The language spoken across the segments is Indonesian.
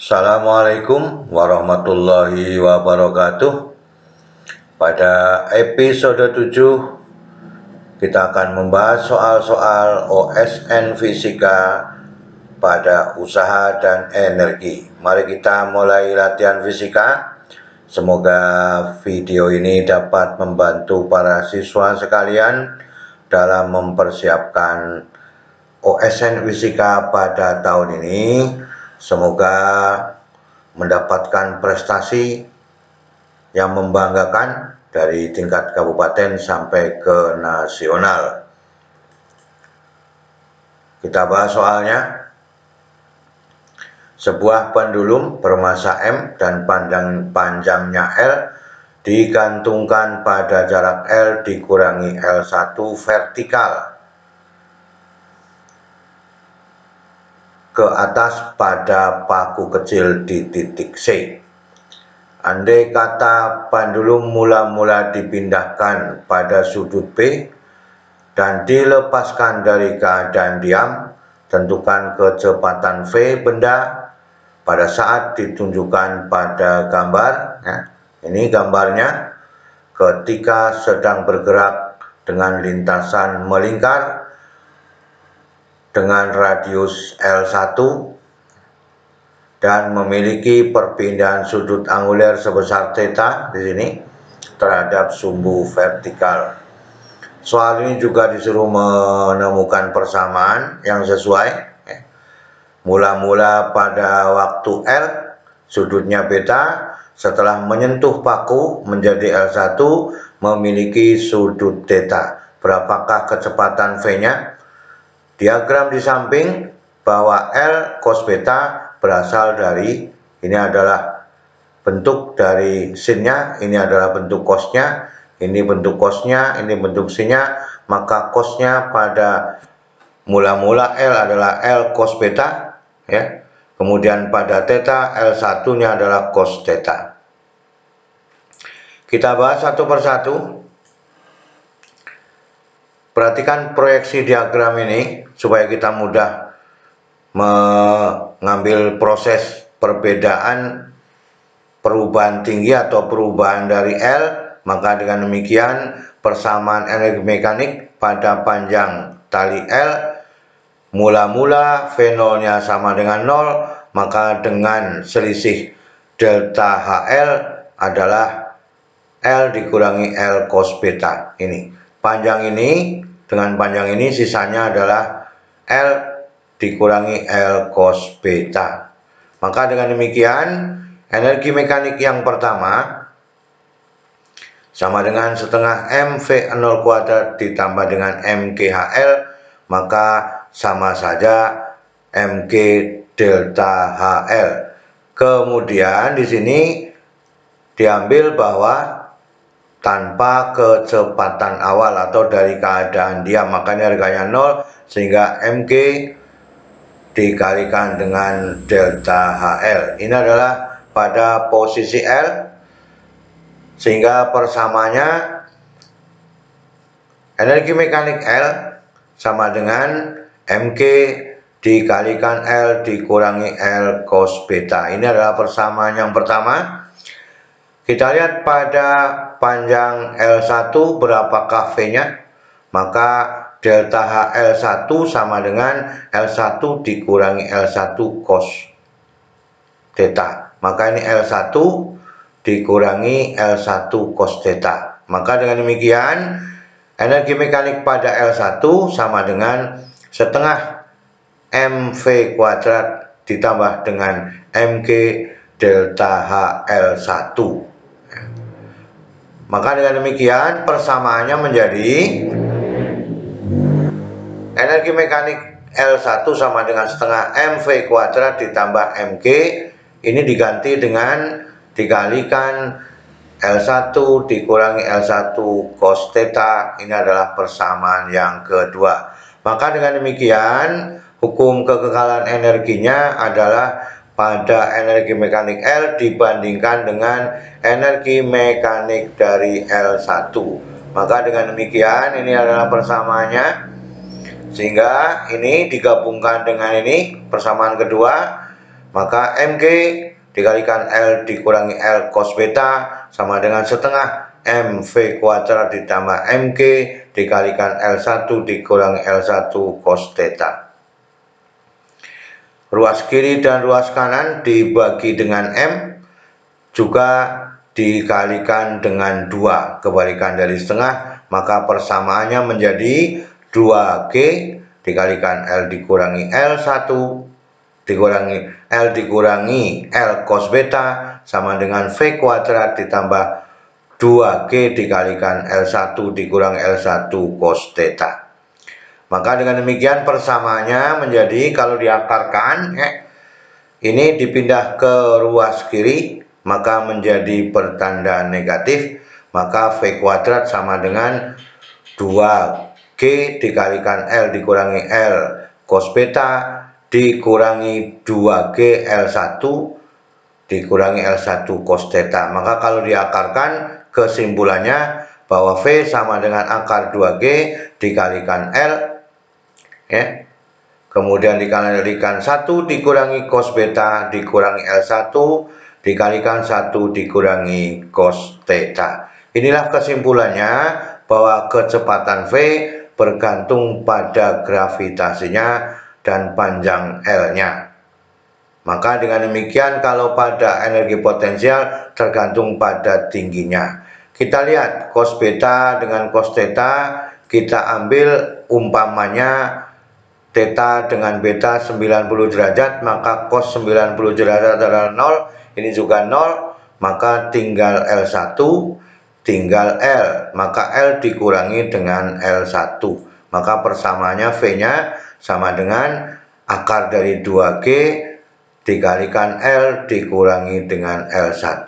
Assalamualaikum warahmatullahi wabarakatuh. Pada episode 7 kita akan membahas soal-soal OSN fisika pada usaha dan energi. Mari kita mulai latihan fisika. Semoga video ini dapat membantu para siswa sekalian dalam mempersiapkan OSN fisika pada tahun ini. Semoga mendapatkan prestasi yang membanggakan dari tingkat kabupaten sampai ke nasional. Kita bahas soalnya. Sebuah pendulum bermassa M dan panjangnya L digantungkan pada jarak L dikurangi L1 vertikal ke atas pada paku kecil di titik C. Andai kata pendulum mula-mula dipindahkan pada sudut B dan dilepaskan dari keadaan diam, tentukan kecepatan V benda pada saat ditunjukkan pada gambar. Ini gambarnya ketika sedang bergerak dengan lintasan melingkar dengan radius L1 dan memiliki perpindahan sudut anguler sebesar theta di sini terhadap sumbu vertikal. Soal ini juga disuruh menemukan persamaan yang sesuai. Mula-mula pada waktu L sudutnya beta, setelah menyentuh paku menjadi L1 memiliki sudut theta. Berapakah kecepatan V-nya? Diagram di samping bahwa L cos beta berasal dari, ini adalah bentuk dari sin-nya, ini adalah bentuk cos-nya, ini bentuk cos-nya, ini bentuk sin-nya, maka cos-nya pada mula-mula L adalah L cos beta, ya. Kemudian pada theta L1-nya adalah cos theta. Kita bahas satu persatu. Perhatikan proyeksi diagram ini supaya kita mudah mengambil proses perbedaan perubahan tinggi atau perubahan dari L. Maka dengan demikian persamaan energi mekanik pada panjang tali L mula-mula V0-nya sama dengan 0, maka dengan selisih delta HL adalah L dikurangi L cos beta. Ini panjang ini dengan panjang ini sisanya adalah L dikurangi L cos beta. Maka dengan demikian energi mekanik yang pertama sama dengan setengah MV0 kuadrat ditambah dengan MGHL, maka sama saja MG delta HL. Kemudian di sini diambil bahwa tanpa kecepatan awal atau dari keadaan diam, makanya harganya 0, sehingga MG dikalikan dengan delta HL. Ini adalah pada posisi L, sehingga persamanya energi mekanik L sama dengan MG dikalikan L dikurangi L cos beta. Ini adalah persamaan yang pertama. Kita lihat pada panjang L1 berapakah V-nya, maka delta HL1 sama dengan L1 dikurangi L1 cos theta. Maka ini L1 dikurangi L1 cos theta. Maka dengan demikian energi mekanik pada L1 sama dengan setengah MV kuadrat ditambah dengan MG delta HL1. Maka dengan demikian persamaannya menjadi energi mekanik L1 sama dengan setengah MV kuadrat ditambah MG. Ini diganti dengan dikalikan L1 dikurangi L1 cos theta. Ini adalah persamaan yang kedua. Maka dengan demikian hukum kekekalan energinya adalah pada energi mekanik L dibandingkan dengan energi mekanik dari L1. Maka dengan demikian ini adalah persamaannya, sehingga ini digabungkan dengan ini persamaan kedua, maka MG dikalikan L dikurangi L cos beta sama dengan setengah MV kuadrat ditambah MG dikalikan L1 dikurangi L1 cos theta. Ruas kiri dan ruas kanan dibagi dengan M juga dikalikan dengan 2, kebalikan dari setengah, maka persamaannya menjadi 2G dikalikan L dikurangi L1 dikurangi L dikurangi L cos beta sama dengan V kuadrat ditambah 2G dikalikan L1 dikurangi L1 cos theta. Maka dengan demikian persamaannya menjadi, kalau diakarkan ini dipindah ke ruas kiri maka menjadi bertanda negatif, maka V kuadrat sama dengan 2G dikalikan L dikurangi L cos beta dikurangi 2G L1 dikurangi L1 cos theta. Maka kalau diakarkan kesimpulannya bahwa V sama dengan akar 2G dikalikan L kemudian dikalikan 1 dikurangi cos beta dikurangi L1 dikalikan 1 dikurangi cos theta. Inilah kesimpulannya, bahwa kecepatan V bergantung pada gravitasinya dan panjang L-nya. Maka dengan demikian kalau pada energi potensial tergantung pada tingginya. Kita lihat cos beta dengan cos theta, kita ambil umpamanya theta dengan beta 90 derajat, maka cos 90 derajat adalah 0, ini juga 0, maka tinggal L1, tinggal L, maka L dikurangi dengan L1, maka persamaannya V-nya sama dengan akar dari 2G dikalikan L dikurangi dengan L1.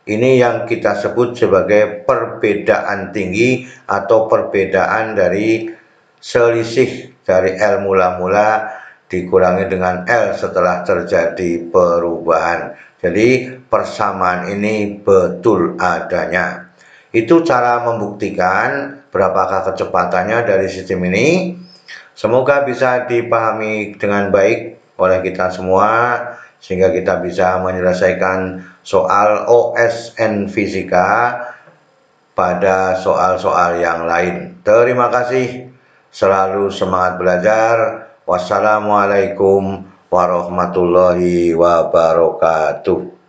Ini yang kita sebut sebagai perbedaan tinggi atau perbedaan dari selisih dari L mula-mula dikurangi dengan L setelah terjadi perubahan. Jadi persamaan ini betul adanya. Itu cara membuktikan berapakah kecepatannya dari sistem ini. Semoga bisa dipahami dengan baik oleh kita semua, sehingga kita bisa menyelesaikan soal OSN fisika pada soal-soal yang lain. Terima kasih, selalu semangat belajar. Wassalamualaikum warahmatullahi wabarakatuh.